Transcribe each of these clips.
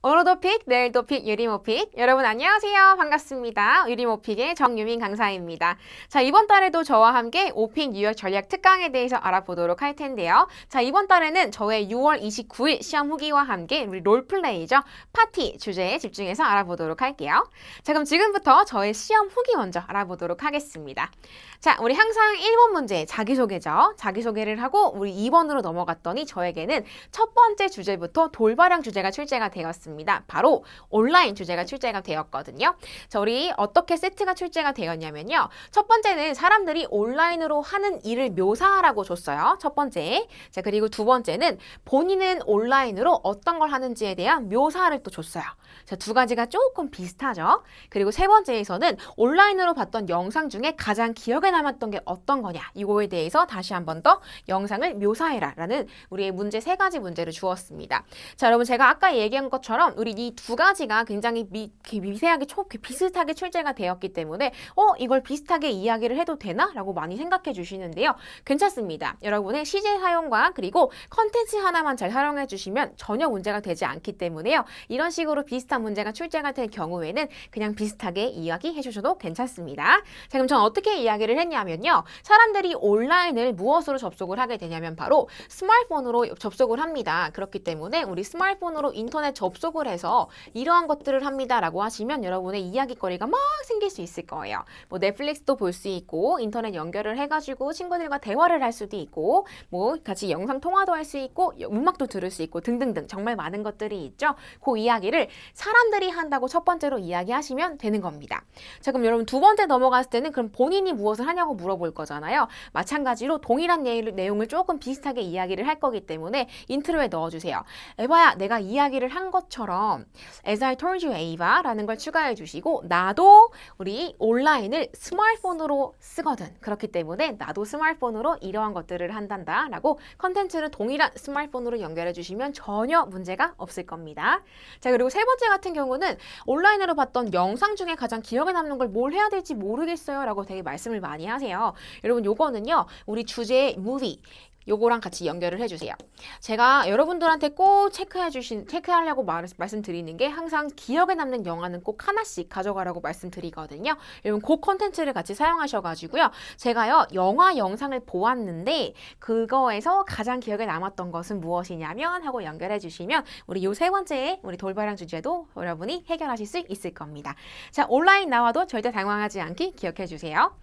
오늘도 픽, 내일도 픽, 유리모 픽. 여러분 안녕하세요. 반갑습니다. 유리모 픽의 정유민 강사입니다. 자, 이번 달에도 저와 함께 오픽 뉴욕 전략 특강에 대해서 알아보도록 할 텐데요. 자, 이번 달에는 저의 6월 29일 시험 후기와 함께 우리 롤플레이죠. 파티 주제에 집중해서 알아보도록 할게요. 자, 그럼 지금부터 저의 시험 후기 먼저 알아보도록 하겠습니다. 자, 우리 항상 1번 문제 자기소개죠. 자기소개를 하고 우리 2번으로 넘어갔더니 저에게는 첫 번째 주제부터 돌발형 주제가 출제가 되었습니다. 바로 온라인 주제가 출제가 되었거든요. 자, 우리 어떻게 세트가 출제가 되었냐면요. 첫 번째는 사람들이 온라인으로 하는 일을 묘사하라고 줬어요. 첫 번째. 자, 그리고 두 번째는 본인은 온라인으로 어떤 걸 하는지에 대한 묘사를 또 줬어요. 자, 두 가지가 조금 비슷하죠. 그리고 세 번째에서는 온라인으로 봤던 영상 중에 가장 기억에 남았던 게 어떤 거냐. 이거에 대해서 다시 한 번 더 영상을 묘사해라 라는 우리의 문제 세 가지 문제를 주었습니다. 자, 여러분 제가 아까 얘기한 것처럼 우리 이 두 가지가 굉장히 미세하게 비슷하게 출제가 되었기 때문에 이걸 비슷하게 이야기를 해도 되나? 라고 많이 생각해 주시는데요. 괜찮습니다. 여러분의 시제 사용과 그리고 컨텐츠 하나만 잘 활용해 주시면 전혀 문제가 되지 않기 때문에요. 이런 식으로 비슷한 문제가 출제가 될 경우에는 그냥 비슷하게 이야기해 주셔도 괜찮습니다. 자, 그럼 전 어떻게 이야기를 했냐면요. 사람들이 온라인을 무엇으로 접속을 하게 되냐면 바로 스마트폰으로 접속을 합니다. 그렇기 때문에 우리 스마트폰으로 인터넷 접속을 해서 이러한 것들을 합니다 라고 하시면 여러분의 이야기거리가 막 생길 수 있을 거예요. 뭐 넷플릭스도 볼 수 있고 인터넷 연결을 해가지고 친구들과 대화를 할 수도 있고 뭐 같이 영상 통화도 할 수 있고 음악도 들을 수 있고 등등등 정말 많은 것들이 있죠. 그 이야기를 사람들이 한다고 첫 번째로 이야기하시면 되는 겁니다. 자, 그럼 여러분 두 번째 넘어갔을 때는 그럼 본인이 무엇을 하냐고 물어볼 거잖아요. 마찬가지로 동일한 내용을 조금 비슷하게 이야기를 할 거기 때문에 인트로에 넣어주세요. 에바야, 내가 이야기를 한 것처럼 As I told you, Ava 라는 걸 추가해 주시고 나도 우리 온라인을 스마트폰으로 쓰거든. 그렇기 때문에 나도 스마트폰으로 이러한 것들을 한단다 라고 컨텐츠를 동일한 스마트폰으로 연결해 주시면 전혀 문제가 없을 겁니다. 자, 그리고 세 번째 같은 경우는 온라인으로 봤던 영상 중에 가장 기억에 남는 걸 뭘 해야 될지 모르겠어요 라고 되게 말씀을 많이 하세요. 여러분 요거는요 우리 주제의 movie 요거랑 같이 연결을 해주세요. 제가 여러분들한테 꼭 체크하려고 말씀드리는 게 항상 기억에 남는 영화는 꼭 하나씩 가져가라고 말씀드리거든요. 여러분 그 콘텐츠를 같이 사용하셔가지고요. 제가요 영화 영상을 보았는데 그거에서 가장 기억에 남았던 것은 무엇이냐면 하고 연결해 주시면 우리 요 세 번째 우리 돌발형 주제도 여러분이 해결하실 수 있을 겁니다. 자, 온라인 나와도 절대 당황하지 않기 기억해 주세요.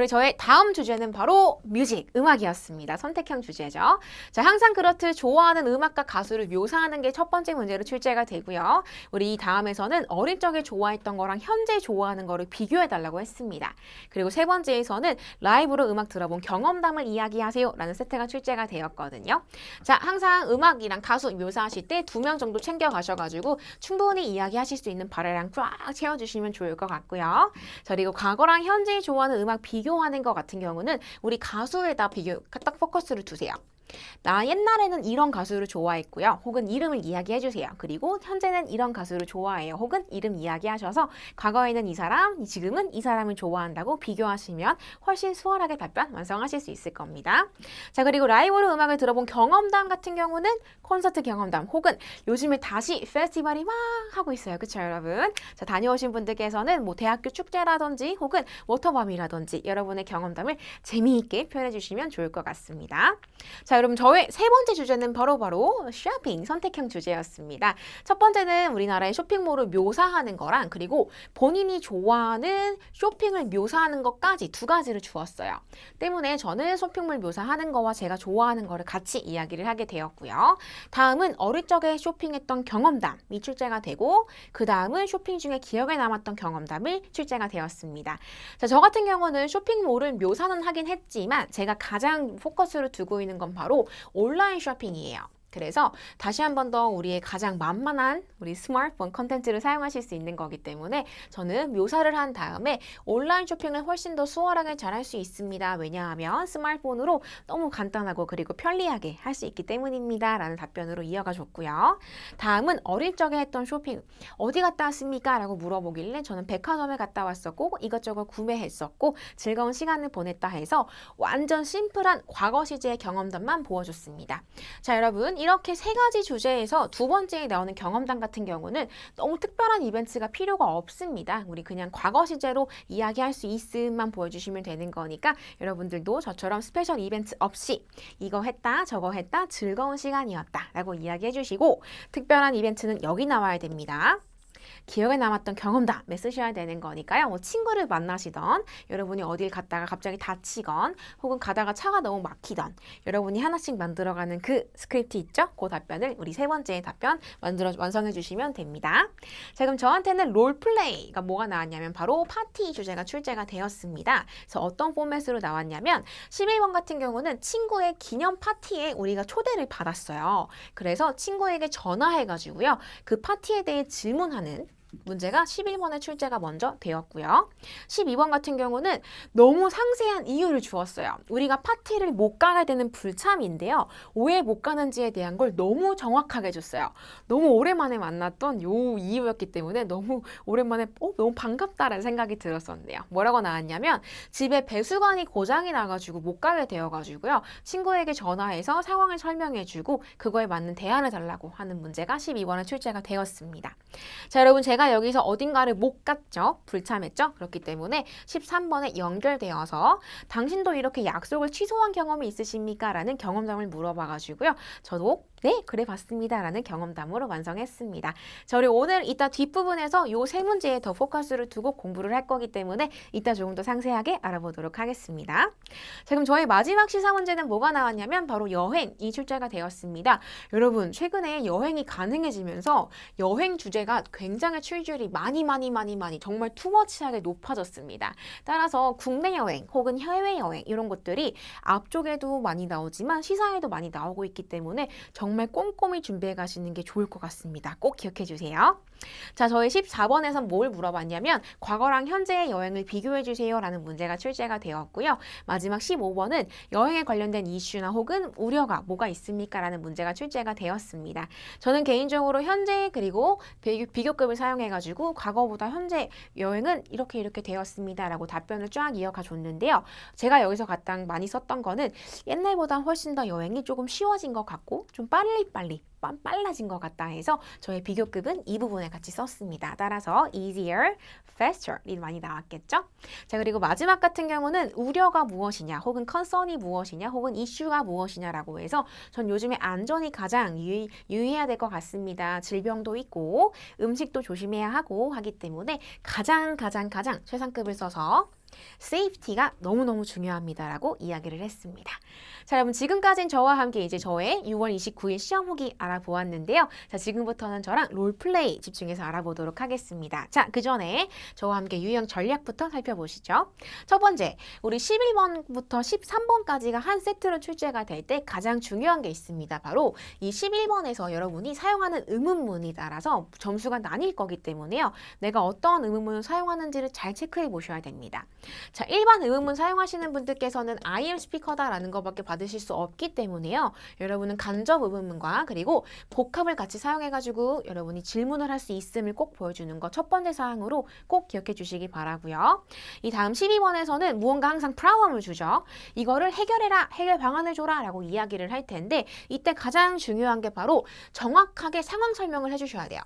저의 다음 주제는 바로 뮤직, 음악이었습니다. 선택형 주제죠. 자, 항상 그렇듯 좋아하는 음악과 가수를 묘사하는 게 첫 번째 문제로 출제가 되고요. 우리 다음에서는 어릴 적에 좋아했던 거랑 현재 좋아하는 거를 비교해 달라고 했습니다. 그리고 세 번째에서는 라이브로 음악 들어본 경험담을 이야기하세요 라는 세트가 출제가 되었거든요. 자, 항상 음악이랑 가수 묘사하실 때 2명 정도 챙겨 가셔가지고 충분히 이야기하실 수 있는 발화량 쫙 채워주시면 좋을 것 같고요. 자, 그리고 과거랑 현재 좋아하는 음악 비교하는 것 같은 경우는 우리 가수에다 딱 포커스를 두세요. 나 옛날에는 이런 가수를 좋아했고요. 혹은 이름을 이야기해 주세요. 그리고 현재는 이런 가수를 좋아해요. 혹은 이름 이야기하셔서 과거에는 이 사람, 지금은 이 사람을 좋아한다고 비교하시면 훨씬 수월하게 답변 완성하실 수 있을 겁니다. 자, 그리고 라이브로 음악을 들어본 경험담 같은 경우는 콘서트 경험담 혹은 요즘에 다시 페스티벌이 막 하고 있어요. 그쵸, 여러분? 자, 다녀오신 분들께서는 뭐 대학교 축제라든지 혹은 워터밤이라든지 여러분의 경험담을 재미있게 표현해 주시면 좋을 것 같습니다. 자, 여러분 저의 세 번째 주제는 바로 쇼핑 선택형 주제였습니다. 첫 번째는 우리나라의 쇼핑몰을 묘사하는 거랑 그리고 본인이 좋아하는 쇼핑을 묘사하는 것까지 두 가지를 주었어요. 때문에 저는 쇼핑몰 묘사하는 거와 제가 좋아하는 거를 같이 이야기를 하게 되었고요. 다음은 어릴 적에 쇼핑했던 경험담이 출제가 되고 그 다음은 쇼핑 중에 기억에 남았던 경험담을 출제가 되었습니다. 자, 저 같은 경우는 쇼핑몰을 묘사는 하긴 했지만 제가 가장 포커스를 두고 있는 건 바로 온라인 쇼핑이에요. 그래서 다시 한 번 더 우리의 가장 만만한 우리 스마트폰 컨텐츠를 사용하실 수 있는 거기 때문에 저는 묘사를 한 다음에 온라인 쇼핑을 훨씬 더 수월하게 잘 할 수 있습니다. 왜냐하면 스마트폰으로 너무 간단하고 그리고 편리하게 할 수 있기 때문입니다. 라는 답변으로 이어가 줬고요. 다음은 어릴 적에 했던 쇼핑 어디 갔다 왔습니까? 라고 물어보길래 저는 백화점에 갔다 왔었고 이것저것 구매했었고 즐거운 시간을 보냈다 해서 완전 심플한 과거 시제의 경험담만 보여줬습니다. 자, 여러분 이렇게 세 가지 주제에서 두 번째에 나오는 경험담 같은 경우는 너무 특별한 이벤트가 필요가 없습니다. 우리 그냥 과거 시제로 이야기할 수 있음만 보여주시면 되는 거니까 여러분들도 저처럼 스페셜 이벤트 없이 이거 했다 저거 했다 즐거운 시간이었다 라고 이야기해 주시고, 특별한 이벤트는 여기 나와야 됩니다. 기억에 남았던 경험담에 쓰셔야 되는 거니까요. 뭐 친구를 만나시던, 여러분이 어딜 갔다가 갑자기 다치건, 혹은 가다가 차가 너무 막히던, 여러분이 하나씩 만들어가는 그 스크립트 있죠? 그 답변을 우리 세 번째 답변 완성해 주시면 됩니다. 자, 그럼 저한테는 롤플레이가 뭐가 나왔냐면 바로 파티 주제가 출제가 되었습니다. 그래서 어떤 포맷으로 나왔냐면 11번 같은 경우는 친구의 기념 파티에 우리가 초대를 받았어요. 그래서 친구에게 전화해가지고요. 그 파티에 대해 질문하는 문제가 11번에 출제가 먼저 되었고요. 12번 같은 경우는 너무 상세한 이유를 주었어요. 우리가 파티를 못 가게 되는 불참인데요. 왜 못 가는지에 대한 걸 너무 정확하게 줬어요. 너무 오랜만에 만났던 요 이유였기 때문에 너무 오랜만에 너무 반갑다라는 생각이 들었었네요. 뭐라고 나왔냐면 집에 배수관이 고장이 나가지고 못 가게 되어가지고요. 친구에게 전화해서 상황을 설명해주고 그거에 맞는 대안을 달라고 하는 문제가 12번에 출제가 되었습니다. 자, 여러분 제가 여기서 어딘가를 못 갔죠? 불참했죠? 그렇기 때문에 13번에 연결되어서 당신도 이렇게 약속을 취소한 경험이 있으십니까? 라는 경험담을 물어봐가지고요. 저도 네, 그래 봤습니다. 라는 경험담으로 완성했습니다. 자, 우리 오늘 이따 뒷부분에서 요 세 문제에 더 포커스를 두고 공부를 할 거기 때문에 이따 조금 더 상세하게 알아보도록 하겠습니다. 자, 그럼 저희 마지막 시사 문제는 뭐가 나왔냐면 바로 여행이 출제가 되었습니다. 여러분, 최근에 여행이 가능해지면서 여행 주제가 굉장히 출제율이 많이 정말 투머치하게 높아졌습니다. 따라서 국내 여행 혹은 해외 여행 이런 것들이 앞쪽에도 많이 나오지만 시사에도 많이 나오고 있기 때문에 정말 꼼꼼히 준비해 가시는 게 좋을 것 같습니다. 꼭 기억해 주세요. 자, 저희 14번에서 뭘 물어봤냐면 과거랑 현재의 여행을 비교해 주세요 라는 문제가 출제가 되었고요. 마지막 15번은 여행에 관련된 이슈나 혹은 우려가 뭐가 있습니까? 라는 문제가 출제가 되었습니다. 저는 개인적으로 현재 그리고 비교급을 사용해 가지고 과거보다 현재 여행은 이렇게 되었습니다 라고 답변을 쫙 이어가 줬는데요. 제가 여기서 가장 많이 썼던 거는 옛날보다 훨씬 더 여행이 조금 쉬워진 것 같고 좀 빨라진 것 같다 해서 저의 비교급은 이 부분에 같이 썼습니다. 따라서 easier, faster이 많이 나왔겠죠? 자, 그리고 마지막 같은 경우는 우려가 무엇이냐, 혹은 concern이 무엇이냐, 혹은 이슈가 무엇이냐라고 해서 전 요즘에 안전이 가장 유의해야 될 것 같습니다. 질병도 있고 음식도 조심해야 하고 하기 때문에 가장 최상급을 써서 safety가 너무너무 중요합니다라고 이야기를 했습니다. 자, 여러분 지금까지는 저와 함께 이제 저의 6월 29일 시험 후기 알아보았는데요. 자, 지금부터는 저랑 롤플레이 집중해서 알아보도록 하겠습니다. 자, 그 전에 저와 함께 유형 전략부터 살펴보시죠. 첫 번째, 우리 11번부터 13번까지가 한 세트로 출제가 될 때 가장 중요한 게 있습니다. 바로 이 11번에서 여러분이 사용하는 의문문이 따라서 점수가 나뉠 거기 때문에요. 내가 어떤 의문문을 사용하는지를 잘 체크해 보셔야 됩니다. 자, 일반 의문문 사용하시는 분들께서는 I am speaker다라는 것밖에 받으실 수 없기 때문에요. 여러분은 간접 의문문과 그리고 복합을 같이 사용해가지고 여러분이 질문을 할 수 있음을 꼭 보여주는 거 첫 번째 사항으로 꼭 기억해 주시기 바라고요. 이 다음 12번에서는 무언가 항상 problem을 주죠. 이거를 해결해라, 해결 방안을 줘라 라고 이야기를 할 텐데 이때 가장 중요한 게 바로 정확하게 상황 설명을 해주셔야 돼요.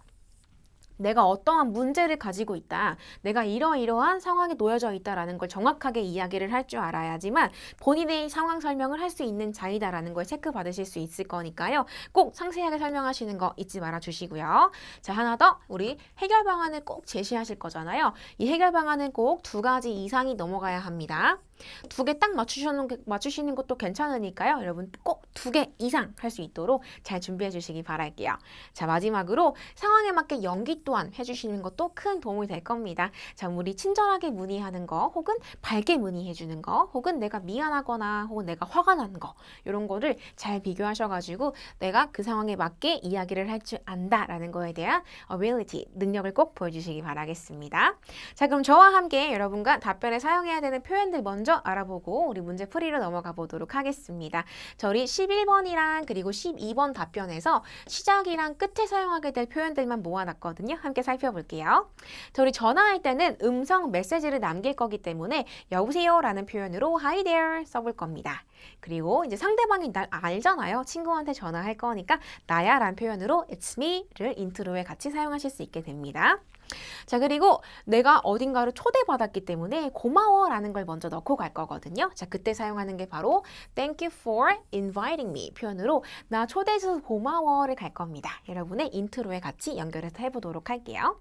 내가 어떠한 문제를 가지고 있다. 내가 이러이러한 상황에 놓여져 있다라는 걸 정확하게 이야기를 할 줄 알아야지만 본인의 상황 설명을 할 수 있는 자이다라는 걸 체크받으실 수 있을 거니까요. 꼭 상세하게 설명하시는 거 잊지 말아 주시고요. 자, 하나 더. 우리 해결 방안을 꼭 제시하실 거잖아요. 이 해결 방안은 꼭 2가지 이상이 넘어가야 합니다. 2개 딱 맞추시는 것도 괜찮으니까요. 여러분 꼭 2개 이상 할 수 있도록 잘 준비해 주시기 바랄게요. 자, 마지막으로 상황에 맞게 연기 또한 해주시는 것도 큰 도움이 될 겁니다. 자, 우리 친절하게 문의하는 거, 혹은 밝게 문의해 주는 거, 혹은 내가 미안하거나 혹은 내가 화가 난 거, 이런 거를 잘 비교하셔가지고 내가 그 상황에 맞게 이야기를 할 줄 안다라는 거에 대한 ability, 능력을 꼭 보여주시기 바라겠습니다. 자, 그럼 저와 함께 여러분과 답변에 사용해야 되는 표현들 먼저 알아보고 우리 문제 풀이로 넘어가 보도록 하겠습니다. 저희 11번이랑 그리고 12번 답변에서 시작이랑 끝에 사용하게 될 표현들만 모아놨거든요. 함께 살펴볼게요. 저희 전화할 때는 음성 메시지를 남길 거기 때문에 여보세요 라는 표현으로 Hi there 써볼 겁니다. 그리고 이제 상대방이 날 알잖아요. 친구한테 전화할 거니까 나야 라는 표현으로 it's me를 인트로에 같이 사용하실 수 있게 됩니다. 자, 그리고 내가 어딘가를 초대받았기 때문에 고마워라는 걸 먼저 넣고 갈 거거든요. 자, 그때 사용하는 게 바로 Thank you for inviting me 표현으로 나 초대해줘서 고마워를 갈 겁니다. 여러분의 인트로에 같이 연결해서 해보도록 할게요.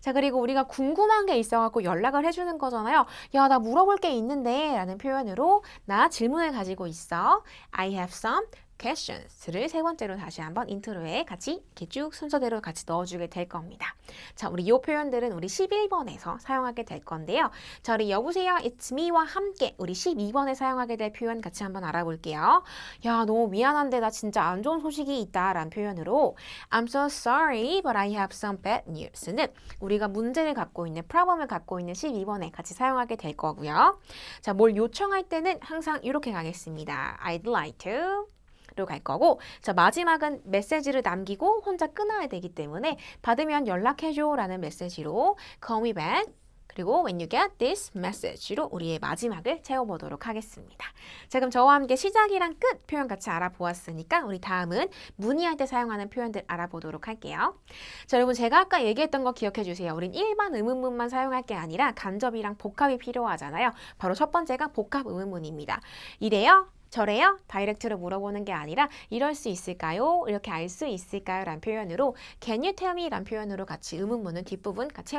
자, 그리고 우리가 궁금한 게 있어갖고 연락을 해주는 거잖아요. 야, 나 물어볼 게 있는데 라는 표현으로 나 질문을 가지고 있어. I have some questions를 세 번째로 다시 한번 인트로에 같이 이렇게 쭉 순서대로 같이 넣어주게 될 겁니다. 자, 우리 이 표현들은 우리 11번에서 사용하게 될 건데요. 자, 우리 여보세요, it's me와 함께 우리 12번에 사용하게 될 표현 같이 한번 알아볼게요. 야, 너무 미안한데 나 진짜 안 좋은 소식이 있다 라는 표현으로 I'm so sorry, but I have some bad news는 우리가 문제를 갖고 있는, problem을 갖고 있는 12번에 같이 사용하게 될 거고요. 자, 뭘 요청할 때는 항상 이렇게 가겠습니다. I'd like to 로 갈 거고, 자, 마지막은 메시지를 남기고 혼자 끊어야 되기 때문에 받으면 연락해줘 라는 메시지로 call me back, 그리고 when you get this message로 우리의 마지막을 채워보도록 하겠습니다. 자, 그럼 저와 함께 시작이랑 끝 표현 같이 알아보았으니까 우리 다음은 문의할 때 사용하는 표현들 알아보도록 할게요. 자, 여러분 제가 아까 얘기했던 거 기억해 주세요. 우린 일반 의문문만 사용할 게 아니라 간접이랑 복합이 필요하잖아요. 바로 첫 번째가 복합 의문문입니다. 이래요? 저래요? 다이렉트로 물어보는 게 아니라 이럴 수 있을까요? 이렇게 알 수 있을까요? 라는 표현으로 Can you tell me? 라는 표현으로 같이 의문문은 뒷부분 같이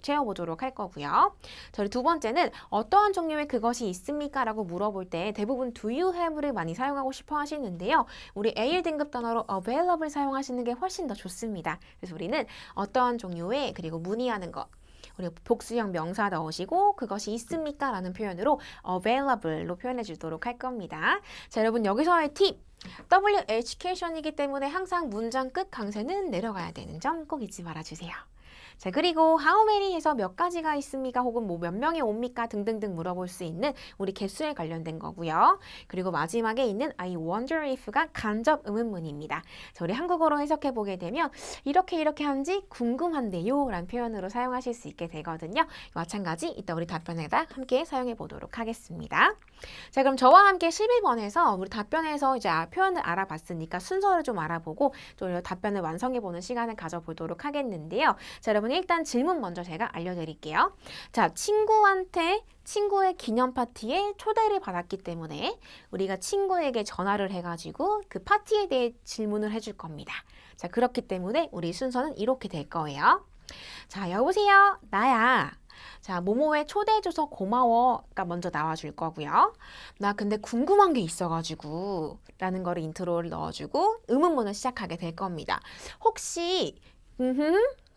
채워보도록 할 거고요. 저희 두 번째는 어떠한 종류의 그것이 있습니까? 라고 물어볼 때 대부분 do you have를 많이 사용하고 싶어 하시는데요. 우리 A1 등급 단어로 available 사용하시는 게 훨씬 더 좋습니다. 그래서 우리는 어떠한 종류의 그리고 문의하는 것, 우리 복수형 명사 넣으시고 그것이 있습니까? 라는 표현으로 available로 표현해 주도록 할 겁니다. 자, 여러분 여기서의 팁! W education이기 때문에 항상 문장 끝 강세는 내려가야 되는 점 꼭 잊지 말아주세요. 자, 그리고 how many에서 몇 가지가 있습니까? 혹은 뭐 몇 명이 옵니까? 등등등 물어볼 수 있는 우리 개수에 관련된 거고요. 그리고 마지막에 있는 I wonder if가 간접 의문문입니다. 자, 우리 한국어로 해석해 보게 되면 이렇게 하는지 궁금한데요 라는 표현으로 사용하실 수 있게 되거든요. 마찬가지 이따 우리 답변에다 함께 사용해 보도록 하겠습니다. 자, 그럼 저와 함께 11번에서 우리 답변에서 이제 표현을 알아봤으니까 순서를 좀 알아보고 또 답변을 완성해 보는 시간을 가져보도록 하겠는데요. 자, 여러분 일단 질문 먼저 제가 알려드릴게요. 자, 친구의 기념 파티에 초대를 받았기 때문에 우리가 친구에게 전화를 해가지고 그 파티에 대해 질문을 해줄 겁니다. 자, 그렇기 때문에 우리 순서는 이렇게 될 거예요. 자, 여보세요, 나야. 자, 모모에 초대해줘서 고마워가 먼저 나와줄 거고요. 나 근데 궁금한 게 있어가지고 라는 거를 인트로를 넣어주고 의문문을 시작하게 될 겁니다. 혹시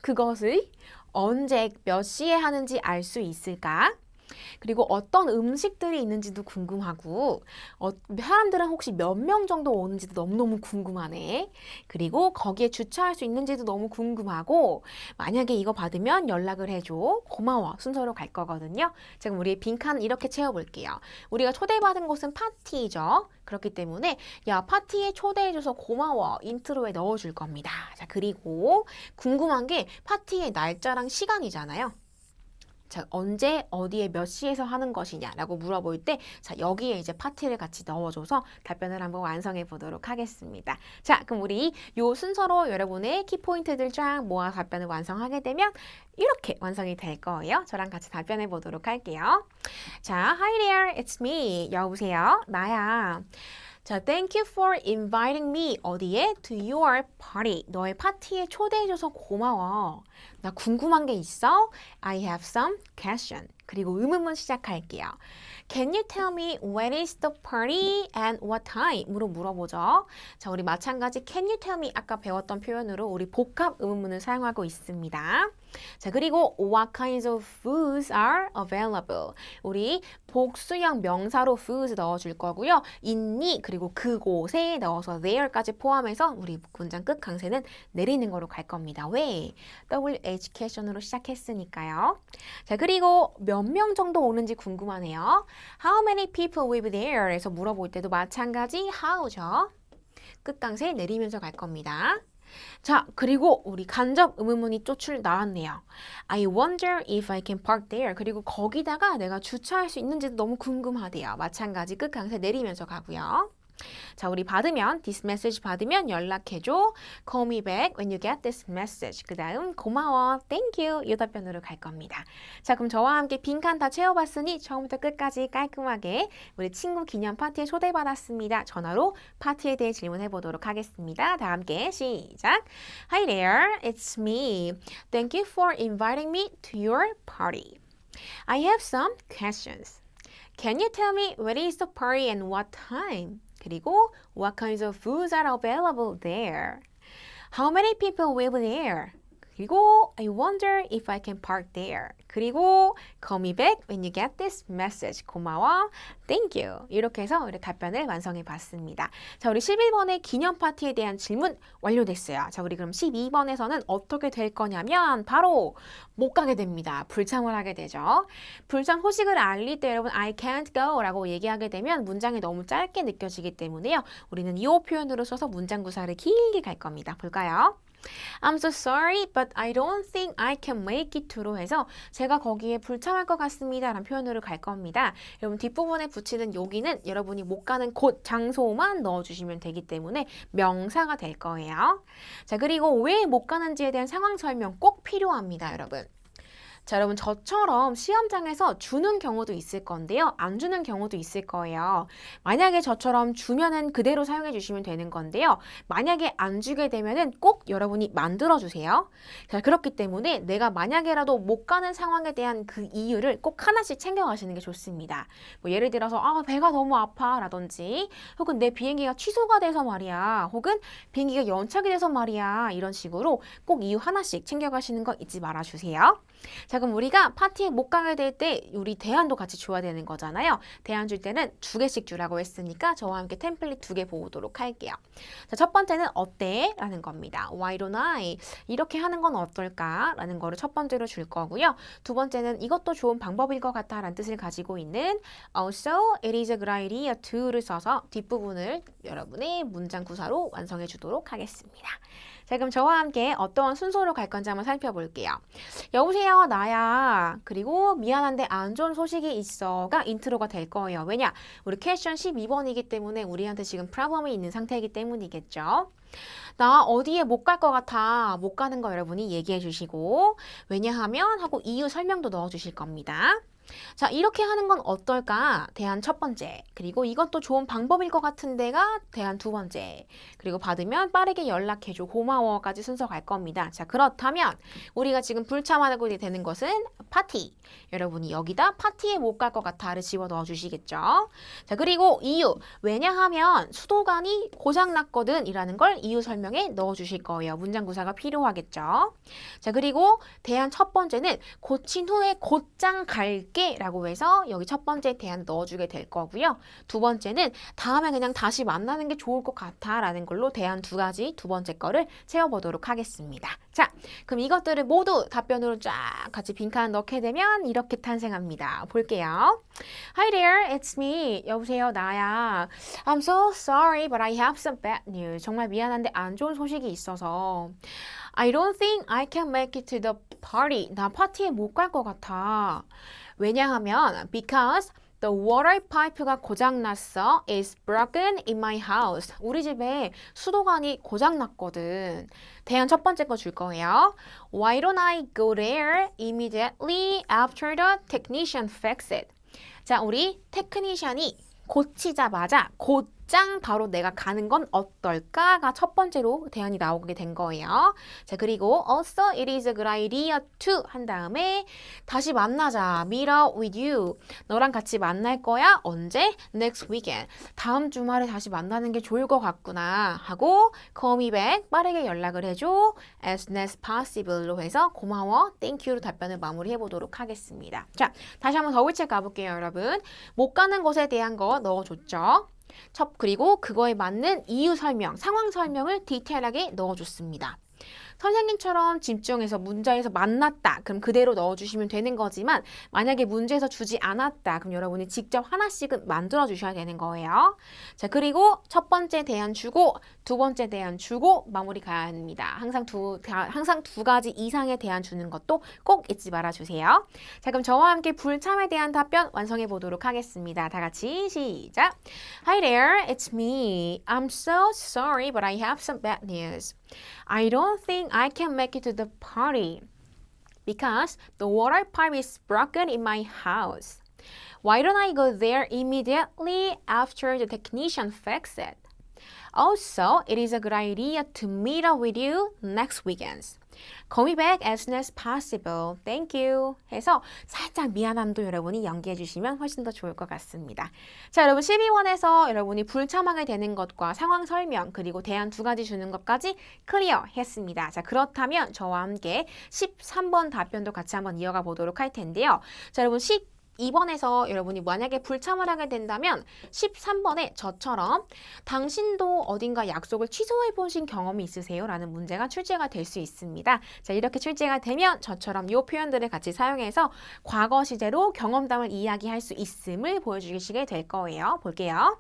그것을 언제 몇 시에 하는지 알 수 있을까? 그리고 어떤 음식들이 있는지도 궁금하고 사람들은 혹시 몇 명 정도 오는지도 너무너무 궁금하네. 그리고 거기에 주차할 수 있는지도 너무 궁금하고 만약에 이거 받으면 연락을 해줘. 고마워. 순서로 갈 거거든요. 지금 우리의 빈칸 이렇게 채워볼게요. 우리가 초대받은 곳은 파티죠. 그렇기 때문에 야, 파티에 초대해줘서 고마워. 인트로에 넣어줄 겁니다. 자, 그리고 궁금한 게 파티의 날짜랑 시간이잖아요. 자, 언제 어디에 몇 시에서 하는 것이냐라고 물어볼 때 자, 여기에 이제 파티를 같이 넣어줘서 답변을 한번 완성해 보도록 하겠습니다. 자, 그럼 우리 요 순서로 여러분의 키포인트들 쫙 모아 답변을 완성하게 되면 이렇게 완성이 될 거예요. 저랑 같이 답변해 보도록 할게요. 자, Hi there, it's me. 여보세요, 나야. 자, thank you for inviting me. 어디에? To your party. 너의 파티에 초대해줘서 고마워. 나 궁금한 게 있어? I have some question. 그리고 의문문 시작할게요. Can you tell me when is the party and what time? 으로 물어보죠. 자, 우리 마찬가지 can you tell me 아까 배웠던 표현으로 우리 복합 의문문을 사용하고 있습니다. 자, 그리고 what kinds of foods are available? 우리 복수형 명사로 foods 넣어줄 거고요. 있니? 그리고 그곳에 넣어서 there까지 포함해서 우리 문장 끝 강세는 내리는 거로 갈 겁니다. 왜? W education으로 시작했으니까요. 자, 그리고 몇 명 정도 오는지 궁금하네요. How many people live there? 에서 물어볼 때도 마찬가지 how죠. 끝 강세 내리면서 갈 겁니다. 자, 그리고 우리 간접 의문문이 또 나왔네요. I wonder if I can park there. 그리고 거기다가 내가 주차할 수 있는지도 너무 궁금하대요. 마찬가지 끝 강세 내리면서 가고요. 자, 우리 받으면 this message 받으면 연락해줘. Call me back when you get this message. 그 다음 고마워, thank you 이 답변으로 갈 겁니다. 자, 그럼 저와 함께 빈칸 다 채워봤으니 처음부터 끝까지 깔끔하게 우리 친구 기념 파티에 초대받았습니다. 전화로 파티에 대해 질문해 보도록 하겠습니다. 다 함께 시작. Hi there, it's me. Thank you for inviting me to your party. I have some questions. Can you tell me where is the party and what time? 그리고 what kinds of foods are available there? How many people will be there? 그리고 I wonder if I can park there. 그리고 call me back when you get this message. 고마워. Thank you. 이렇게 해서 우리 답변을 완성해 봤습니다. 자, 우리 11번의 기념 파티에 대한 질문 완료됐어요. 자, 우리 그럼 12번에서는 어떻게 될 거냐면 바로 못 가게 됩니다. 불참을 하게 되죠. 불참 소식을 알릴 때 여러분 I can't go 라고 얘기하게 되면 문장이 너무 짧게 느껴지기 때문에요. 우리는 이 표현으로 써서 문장 구사를 길게 갈 겁니다. 볼까요? I'm so sorry, but I don't think I can make it to로 해서 제가 거기에 불참할 것 같습니다 라는 표현으로 갈 겁니다. 여러분 뒷부분에 붙이는 여기는 여러분이 못 가는 곳, 장소만 넣어주시면 되기 때문에 명사가 될 거예요. 자, 그리고 왜 못 가는지에 대한 상황 설명 꼭 필요합니다, 여러분. 자, 여러분 저처럼 시험장에서 주는 경우도 있을 건데요. 안 주는 경우도 있을 거예요. 만약에 저처럼 주면은 그대로 사용해 주시면 되는 건데요. 만약에 안 주게 되면은 꼭 여러분이 만들어 주세요. 자, 그렇기 때문에 내가 만약에라도 못 가는 상황에 대한 그 이유를 꼭 하나씩 챙겨 가시는 게 좋습니다. 뭐 예를 들어서 배가 너무 아파 라든지 혹은 내 비행기가 취소가 돼서 말이야. 혹은 비행기가 연착이 돼서 말이야. 이런 식으로 꼭 이유 하나씩 챙겨 가시는 거 잊지 말아 주세요. 자, 그럼 우리가 파티에 못 가게 될 때 우리 대안도 같이 줘야 되는 거잖아요. 대안 줄 때는 2개씩 주라고 했으니까 저와 함께 템플릿 2개 보도록 할게요. 자, 첫 번째는 어때? 라는 겁니다. Why don't I? 이렇게 하는 건 어떨까? 라는 거를 첫 번째로 줄 거고요. 두 번째는 이것도 좋은 방법일 것 같아 라는 뜻을 가지고 있는 Also, it is a good idea to를 써서 뒷부분을 여러분의 문장 구사로 완성해 주도록 하겠습니다. 자, 그럼 저와 함께 어떤 순서로 갈 건지 한번 살펴볼게요. 여보세요, 나야. 그리고 미안한데 안 좋은 소식이 있어가 인트로가 될 거예요. 왜냐? 우리 퀘스천 12번이기 때문에 우리한테 지금 프로블럼이 있는 상태이기 때문이겠죠. 나 어디에 못 갈 것 같아. 못 가는 거 여러분이 얘기해 주시고 왜냐하면 하고 이유 설명도 넣어 주실 겁니다. 자, 이렇게 하는 건 어떨까? 대안 첫 번째. 그리고 이것도 좋은 방법일 것 같은데가 대안 두 번째. 그리고 받으면 빠르게 연락해줘. 고마워까지 순서 갈 겁니다. 자, 그렇다면 우리가 지금 불참하고 되는 것은 파티. 여러분이 여기다 파티에 못 갈 것 같아를 집어 넣어 주시겠죠? 자, 그리고 이유. 왜냐하면 수도관이 고장났거든 이라는 걸 이유 설명에 넣어 주실 거예요. 문장 구사가 필요하겠죠? 자, 그리고 대안 첫 번째는 고친 후에 곧장 갈게 라고 해서 여기 첫 번째 대안 넣어주게 될 거고요. 두 번째는 다음에 그냥 다시 만나는 게 좋을 것 같아 라는 걸로 대안 2가지 두 번째 거를 채워보도록 하겠습니다. 자, 그럼 이것들을 모두 답변으로 쫙 같이 빈칸 넣게 되면 이렇게 탄생합니다. 볼게요. Hi there, it's me. 여보세요, 나야. I'm so sorry, but I have some bad news. 정말 미안한데 안 좋은 소식이 있어서 I don't think I can make it to the party. 나 파티에 못 갈 것 같아. 왜냐하면 because the water pipe가 고장났어. It's broken in my house. 우리 집에 수도관이 고장났거든. 대안 첫 번째 거 줄 거예요. Why don't I go there immediately after the technician fix it? 자, 우리 테크니션이 고치자마자 곧장 바로 내가 가는 건 어떨까가 첫 번째로 대안이 나오게 된 거예요. 자, 그리고 also it is a good idea to 한 다음에 다시 만나자. meet up with you. 너랑 같이 만날 거야. 언제? next weekend. 다음 주말에 다시 만나는 게 좋을 것 같구나 하고 call me back. 빠르게 연락을 해줘. as soon as possible로 해서 고마워. thank you로 답변을 마무리해 보도록 하겠습니다. 자, 다시 한번 더블 체크 가볼게요, 여러분. 못 가는 곳에 대한 거 넣어줬죠. 그리고 그거에 맞는 이유 설명, 상황 설명을 디테일하게 넣어줬습니다. 선생님처럼 집중해서 문제에서 만났다. 그럼 그대로 넣어주시면 되는 거지만 만약에 문제에서 주지 않았다. 그럼 여러분이 직접 하나씩은 만들어 주셔야 되는 거예요. 자, 그리고 첫 번째 대안 주고 두 번째 대안 주고 마무리 가야 합니다. 항상 두 가지 이상의 대안 주는 것도 꼭 잊지 말아 주세요. 자, 그럼 저와 함께 불참에 대한 답변 완성해 보도록 하겠습니다. 다 같이 시작. Hi there, it's me. I'm so sorry, but I have some bad news. I don't think I can make it to the party because the water pipe is broken in my house. Why don't I go there immediately after the technician fixes it? Also, it is a good idea to meet up with you next weekend. Call me back as soon as possible. Thank you. 해서 살짝 미안함도 여러분이 연기해 주시면 훨씬 더 좋을 것 같습니다. 자, 여러분 12번에서 여러분이 불참하게 되는 것과 상황 설명 그리고 대안 두 가지 주는 것까지 클리어 했습니다. 자, 그렇다면 저와 함께 13번 답변도 같이 한번 이어가 보도록 할 텐데요. 자, 여러분 2번에서 여러분이 만약에 불참을 하게 된다면 13번에 저처럼 당신도 어딘가 약속을 취소해 보신 경험이 있으세요? 라는 문제가 출제가 될 수 있습니다. 자, 이렇게 출제가 되면 저처럼 이 표현들을 같이 사용해서 과거 시제로 경험담을 이야기할 수 있음을 보여주시게 될 거예요. 볼게요.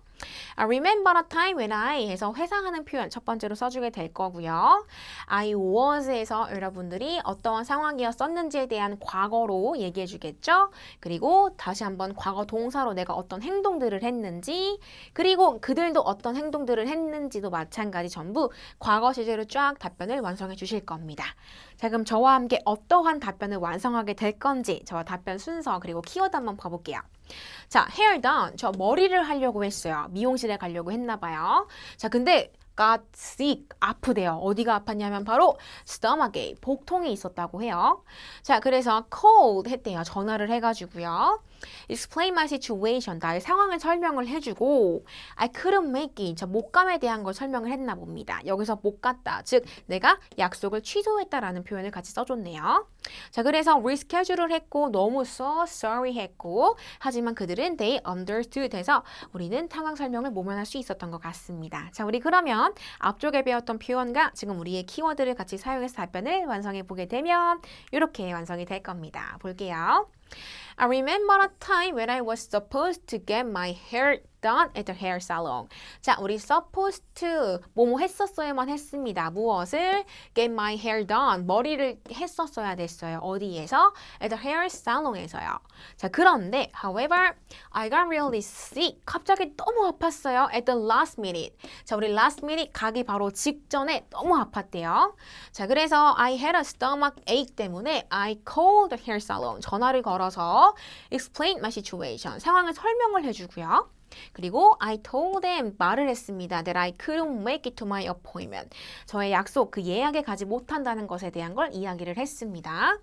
Remember a time when I 해서 회상하는 표현 첫 번째로 써주게 될 거고요. I was에서 여러분들이 어떠한 상황이었었는지에 대한 과거로 얘기해 주겠죠. 그리고 다시 한번 과거 동사로 내가 어떤 행동들을 했는지 그리고 그들도 어떤 행동들을 했는지도 마찬가지 전부 과거 시제로 쫙 답변을 완성해 주실 겁니다. 자, 그럼 저와 함께 어떠한 답변을 완성하게 될 건지 저와 답변 순서 그리고 키워드 한번 봐볼게요. 자, hair done. 저 머리를 하려고 했어요. 미용실에 가려고 했나 봐요. 자, 근데 got sick. 아프대요. 어디가 아팠냐면 바로 stomach에 복통이 있었다고 해요. 자, 그래서 called 했대요. 전화를 해가지고요. Explain my situation. 나의 상황을 설명을 해주고 I couldn't make it. 자, 못감에 대한 걸 설명을 했나 봅니다. 여기서 못 갔다. 즉, 내가 약속을 취소했다라는 표현을 같이 써줬네요. 자, 그래서 reschedule을 했고 너무 so sorry 했고 하지만 그들은 they understood 해서 우리는 상황 설명을 모면할 수 있었던 것 같습니다. 자, 우리 그러면 앞쪽에 배웠던 표현과 지금 우리의 키워드를 같이 사용해서 답변을 완성해 보게 되면 이렇게 완성이 될 겁니다. 볼게요. I remember a time when I was supposed to get my hair done at the hair salon. 자, 우리 supposed to 뭐뭐 했었어야만 했습니다. 무엇을? get my hair done. 머리를 했었어야 됐어요. 어디에서? at the hair salon에서요. 자, 그런데 however, I got really sick. 갑자기 너무 아팠어요. at the last minute. 자, 우리 last minute 가기 바로 직전에 너무 아팠대요. 자, 그래서 I had a stomach ache 때문에 I called the hair salon. 전화를 걸어서 explain my situation. 상황을 설명을 해주고요. 그리고 I told them 말을 했습니다. That I couldn't make it to my appointment. 저의 약속, 그 예약에 가지 못한다는 것에 대한 걸 이야기를 했습니다.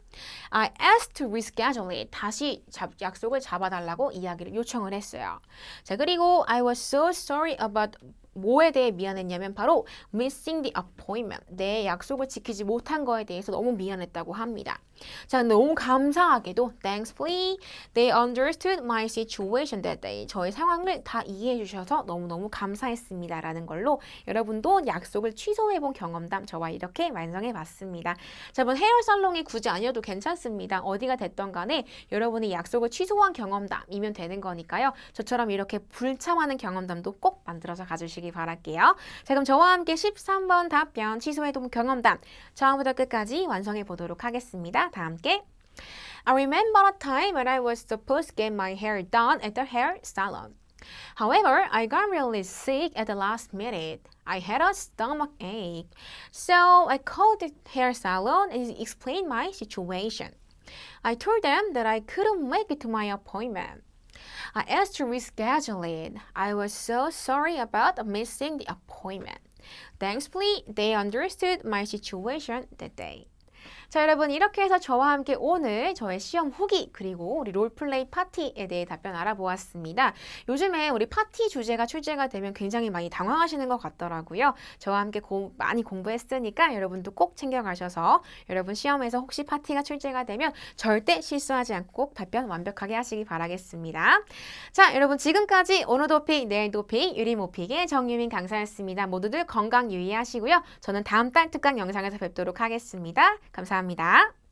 I asked to reschedule it. 다시 약속을 잡아달라고 이야기를 요청을 했어요. 자, 그리고 I was so sorry about 뭐에 대해 미안했냐면 바로 missing the appointment. 내 약속을 지키지 못한 거에 대해서 너무 미안했다고 합니다. 자, 너무 감사하게도 thankfully they understood my situation that day. 저의 상황을 다 이해해 주셔서 너무너무 감사했습니다. 라는 걸로 여러분도 약속을 취소해 본 경험담 저와 이렇게 완성해 봤습니다. 자, 여러분 헤어 살롱이 굳이 아니어도 괜찮습니다. 어디가 됐던 간에 여러분이 약속을 취소한 경험담이면 되는 거니까요. 저처럼 이렇게 불참하는 경험담도 꼭 만들어서 가주시기 바랄게요. 자, 그럼 저와 함께 13번 답변 취소해둔 경험담 처음부터 끝까지 완성해 보도록 하겠습니다. 다 함께 I remember a time when I was supposed to get my hair done at the hair salon. However, I got really sick at the last minute. I had a stomach ache. So I called the hair salon and explained my situation. I told them that I couldn't make it to my appointment. I asked to reschedule it. I was so sorry about missing the appointment. Thankfully, they understood my situation that day. 자, 여러분 이렇게 해서 저와 함께 오늘 저의 시험 후기 그리고 우리 롤플레이 파티에 대해 답변 알아보았습니다. 요즘에 우리 파티 주제가 출제가 되면 굉장히 많이 당황하시는 것 같더라고요. 저와 함께 많이 공부했으니까 여러분도 꼭 챙겨가셔서 여러분 시험에서 혹시 파티가 출제가 되면 절대 실수하지 않고 꼭 답변 완벽하게 하시기 바라겠습니다. 자, 여러분 지금까지 오늘도 픽, 내일도 픽, 유리모픽의 정유민 강사였습니다. 모두들 건강 유의하시고요. 저는 다음 달 특강 영상에서 뵙도록 하겠습니다. 감사합니다.